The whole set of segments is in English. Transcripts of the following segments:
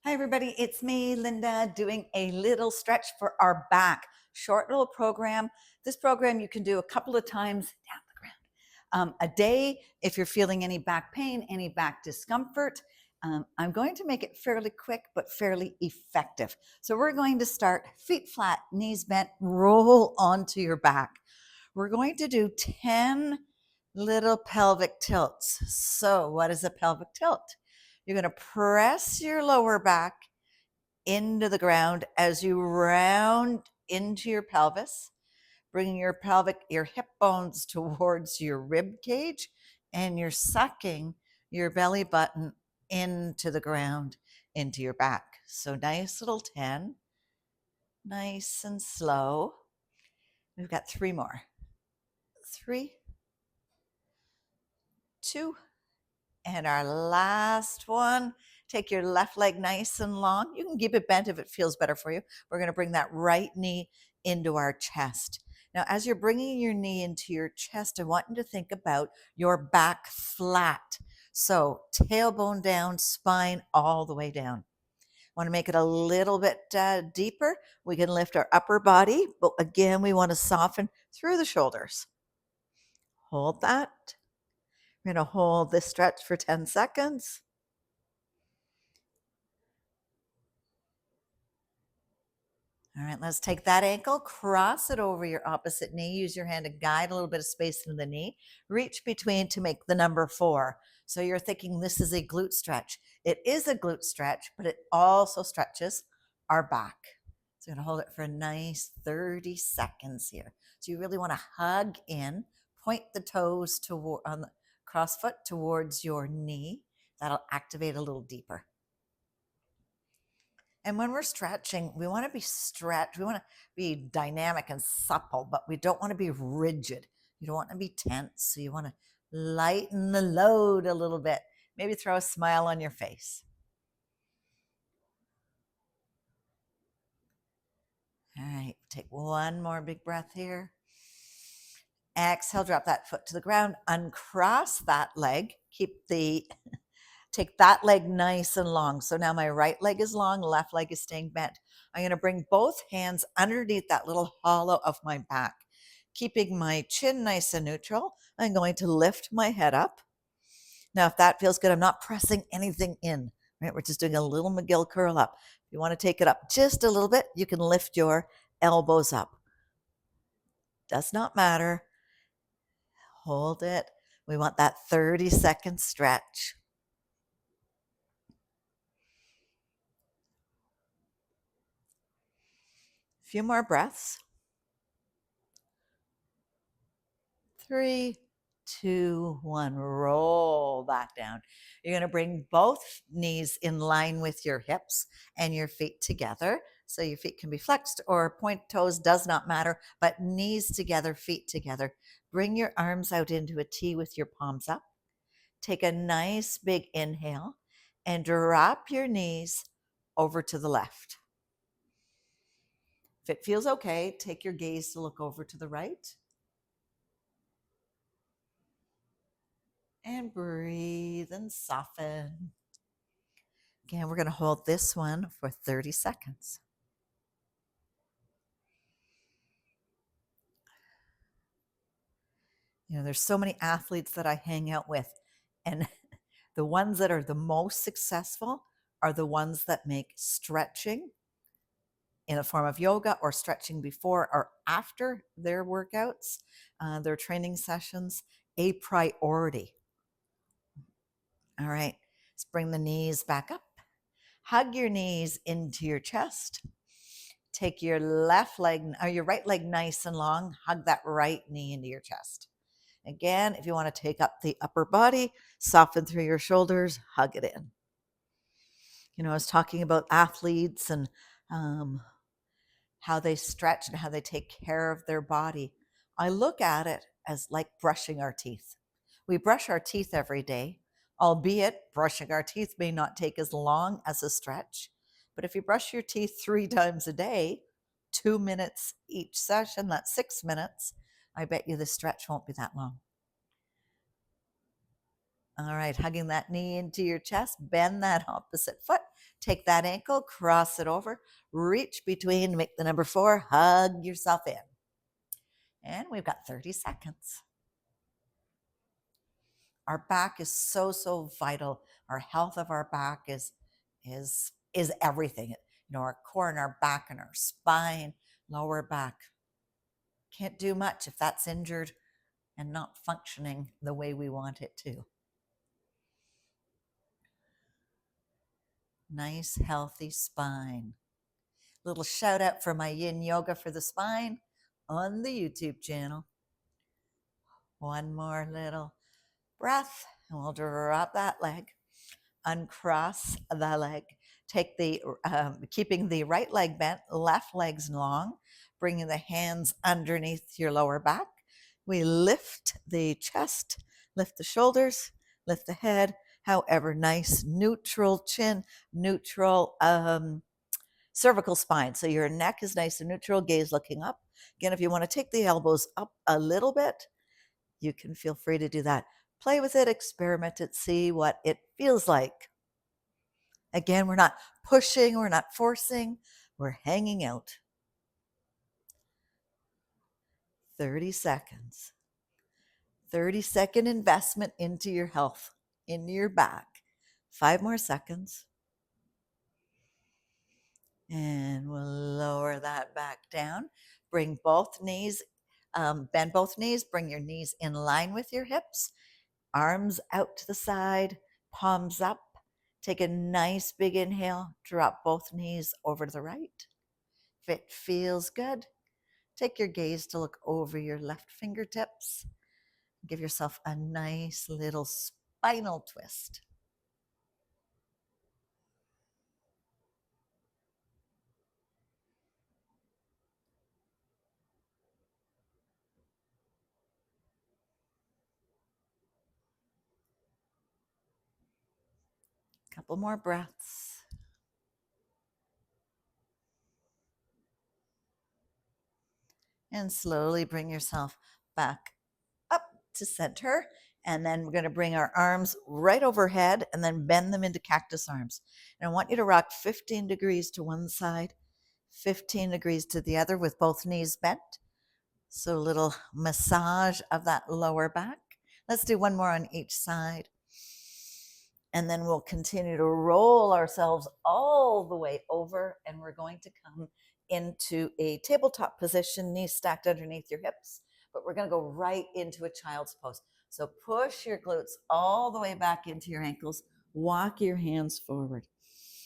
Hi, everybody. It's me, Linda, doing a little stretch for our back. Short little program. This program you can do a couple of times down the ground a day if you're feeling any back pain, any back discomfort. I'm going to make it fairly quick, but fairly effective. So we're going to start feet flat, knees bent, roll onto your back. We're going to do 10 little pelvic tilts. So what is a pelvic tilt? You're going to press your lower back into the ground as you round into your pelvis, bringing your hip bones towards your rib cage, and you're sucking your belly button into the ground, into your back. So nice little 10, nice and slow. We've got 3 more. 3, 2, and our last one. Take your left leg nice and long. You can keep it bent if it feels better for you. We're going to bring that right knee into our chest. Now, as you're bringing your knee into your chest, I want you to think about your back flat. So tailbone down, spine all the way down. Want to make it a little bit deeper? We can lift our upper body, but again, we want to soften through the shoulders. Hold that. We're going to hold this stretch for 10 seconds. All right, let's take that ankle, cross it over your opposite knee. Use your hand to guide a little bit of space into the knee. Reach between to make the number 4. So you're thinking this is a glute stretch. It is a glute stretch, but it also stretches our back. So you're going to hold it for a nice 30 seconds here. So you really want to hug in, point the toes on the cross foot towards your knee. That'll activate a little deeper. And when we're stretching, we want to be stretched. We want to be dynamic and supple, but we don't want to be rigid. You don't want to be tense. So you want to lighten the load a little bit. Maybe throw a smile on your face. All right, take one more big breath here. Exhale, drop that foot to the ground. Uncross that leg. Take that leg nice and long. So now my right leg is long, left leg is staying bent. I'm going to bring both hands underneath that little hollow of my back, keeping my chin nice and neutral. I'm going to lift my head up. Now, if that feels good, I'm not pressing anything in, right? We're just doing a little McGill curl up. If you want to take it up just a little bit, you can lift your elbows up. Does not matter. Hold it. We want that 30-second stretch. A few more breaths. 3, 2, 1. Roll back down. You're going to bring both knees in line with your hips and your feet together. So your feet can be flexed or point toes, does not matter, but knees together, feet together. Bring your arms out into a T with your palms up. Take a nice big inhale and drop your knees over to the left. If it feels okay, take your gaze to look over to the right. And breathe and soften. Again, we're going to hold this one for 30 seconds. You know, there's so many athletes that I hang out with, and the ones that are the most successful are the ones that make stretching in the form of yoga or stretching before or after their workouts, their training sessions, a priority. All right, let's bring the knees back up. Hug your knees into your chest. Take your left leg or your right leg nice and long. Hug that right knee into your chest. Again, if you want to take up the upper body, soften through your shoulders, hug it in. You know, I was talking about athletes and how they stretch and how they take care of their body. I look at it as like brushing our teeth. We brush our teeth every day, albeit brushing our teeth may not take as long as a stretch. But if you brush your teeth 3 times a day, 2 minutes each session, that's 6 minutes, I bet you the stretch won't be that long. All right, hugging that knee into your chest, bend that opposite foot, take that ankle, cross it over, reach between, make the number 4, hug yourself in. And we've got 30 seconds. Our back is so vital. Our health of our back is everything. Our core and our back and our spine, lower back. Can't do much if that's injured and not functioning the way we want it to. Nice, healthy spine. Little shout out for my yin yoga for the spine on the YouTube channel. One more little breath, and we'll drop that leg. Uncross the leg. Take the keeping the right leg bent, left leg's long, bringing the hands underneath your lower back. We lift the chest, lift the shoulders, lift the head. However, nice neutral chin, neutral cervical spine. So your neck is nice and neutral, gaze looking up. Again, if you want to take the elbows up a little bit, you can feel free to do that. Play with it, experiment it, see what it feels like. Again, we're not pushing, we're not forcing, we're hanging out. 30 seconds. 30-second investment into your health, into your back. 5 more seconds. And we'll lower that back down. Bring both knees, bend both knees, bring your knees in line with your hips. Arms out to the side, palms up. Take a nice big inhale, drop both knees over to the right. If it feels good, take your gaze to look over your left fingertips. Give yourself a nice little spinal twist. Couple more breaths. And slowly bring yourself back up to center. And then we're going to bring our arms right overhead and then bend them into cactus arms. And I want you to rock 15 degrees to one side, 15 degrees to the other with both knees bent. So a little massage of that lower back. Let's do one more on each side. And then we'll continue to roll ourselves all the way over, and we're going to come into a tabletop position, knees stacked underneath your hips, but we're going to go right into a child's pose. So push your glutes all the way back into your ankles, walk your hands forward.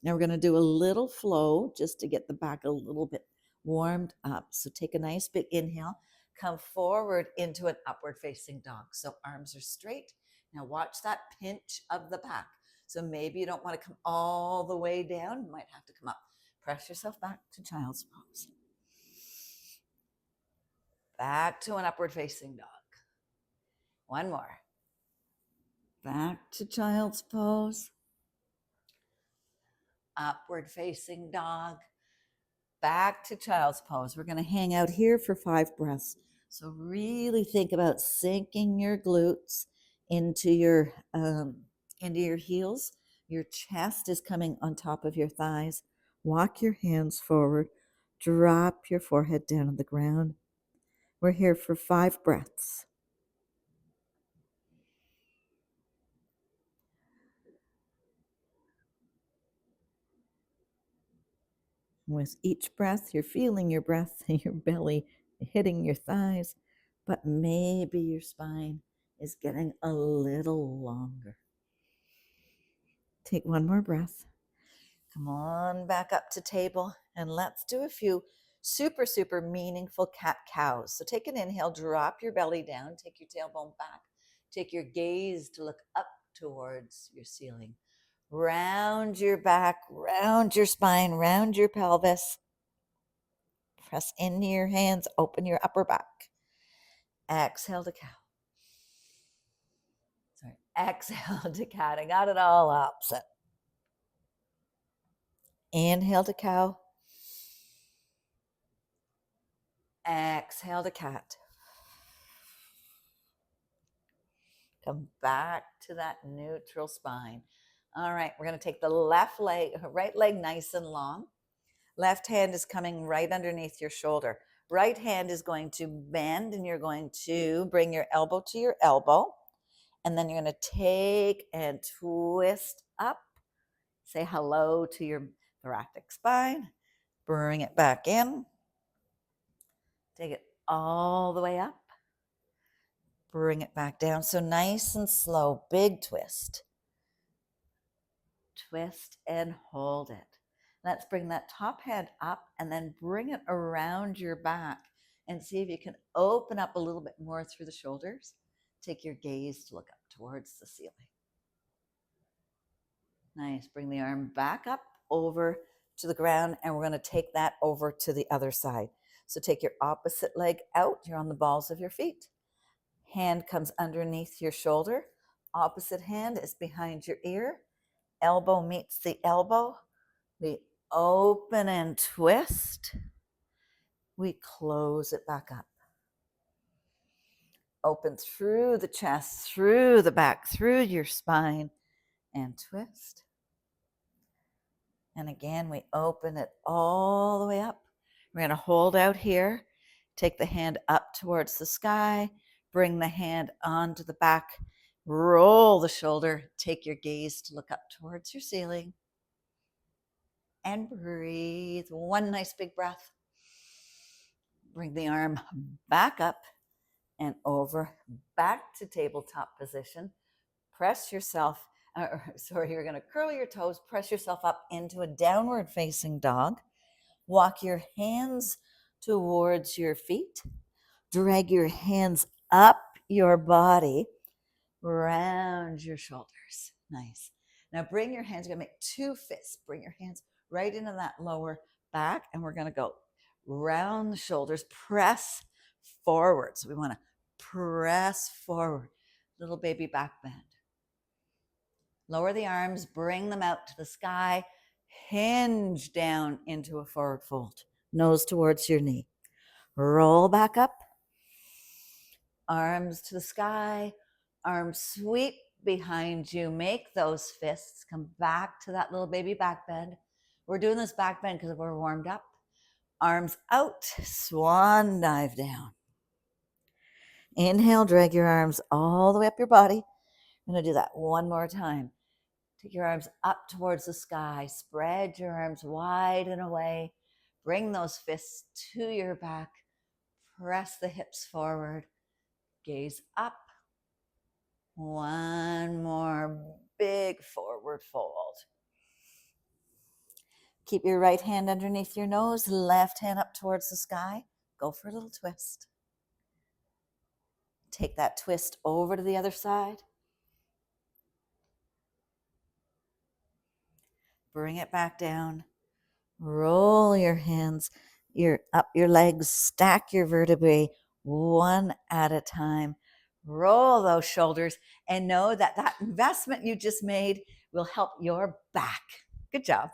Now we're going to do a little flow just to get the back a little bit warmed up. So take a nice big inhale, come forward into an upward facing dog. So arms are straight. Now watch that pinch of the back. So maybe you don't want to come all the way down. You might have to come up. Press yourself back to child's pose. Back to an upward facing dog. One more. Back to child's pose. Upward facing dog. Back to child's pose. We're going to hang out here for 5 breaths. So really think about sinking your glutes into your heels. Your chest is coming on top of your thighs. Walk your hands forward. Drop your forehead down on the ground. We're here for 5 breaths. With each breath, you're feeling your breath in your belly hitting your thighs, but maybe your spine is getting a little longer. Take one more breath. Come on back up to table, and let's do a few super meaningful cat-cows. So take an inhale, drop your belly down, take your tailbone back, take your gaze to look up towards your ceiling. Round your back, round your spine, round your pelvis. Press into your hands, open your upper back. Exhale to cow. Sorry, exhale to cat. I got it all opposite. Inhale to cow. Exhale to cat. Come back to that neutral spine. All right, we're going to take the left leg, right leg nice and long. Left hand is coming right underneath your shoulder. Right hand is going to bend, and you're going to bring your elbow to your elbow. And then you're going to take and twist up. Say hello to your thoracic spine. Bring it back in. Take it all the way up. Bring it back down. So nice and slow, big twist. Twist and hold it. Let's bring that top hand up and then bring it around your back and see if you can open up a little bit more through the shoulders. Take your gaze to look up towards the ceiling. Nice. Bring the arm back up over to the ground, and we're going to take that over to the other side. So take your opposite leg out. You're on the balls of your feet. Hand comes underneath your shoulder. Opposite hand is behind your ear. Elbow meets the elbow. We open and twist. We close it back up. Open through the chest, through the back, through your spine, and twist. And again, we open it all the way up. We're going to hold out here. Take the hand up towards the sky. Bring the hand onto the back. Roll the shoulder. Take your gaze to look up towards your ceiling. And breathe. One nice big breath. Bring the arm back up and over, back to tabletop position. Press yourself, you're going to curl your toes, press yourself up into a downward facing dog. Walk your hands towards your feet. Drag your hands up your body, round your shoulders. Nice. Now bring your hands, you're going to make two fists. Bring your hands right into that lower back, and we're going to go round the shoulders, press forward. So we want to press forward. Little baby back bend. Lower the arms, bring them out to the sky, hinge down into a forward fold, nose towards your knee. Roll back up, arms to the sky, arms sweep behind you. Make those fists, come back to that little baby back bend. We're doing this back bend because we're warmed up. Arms out, swan dive down. Inhale, drag your arms all the way up your body. I'm going to do that one more time. Take your arms up towards the sky. Spread your arms wide and away. Bring those fists to your back. Press the hips forward. Gaze up. One more big forward fold. Keep your right hand underneath your nose, left hand up towards the sky. Go for a little twist. Take that twist over to the other side. Bring it back down. Roll your hands, up your legs, stack your vertebrae one at a time. Roll those shoulders and know that that investment you just made will help your back. Good job.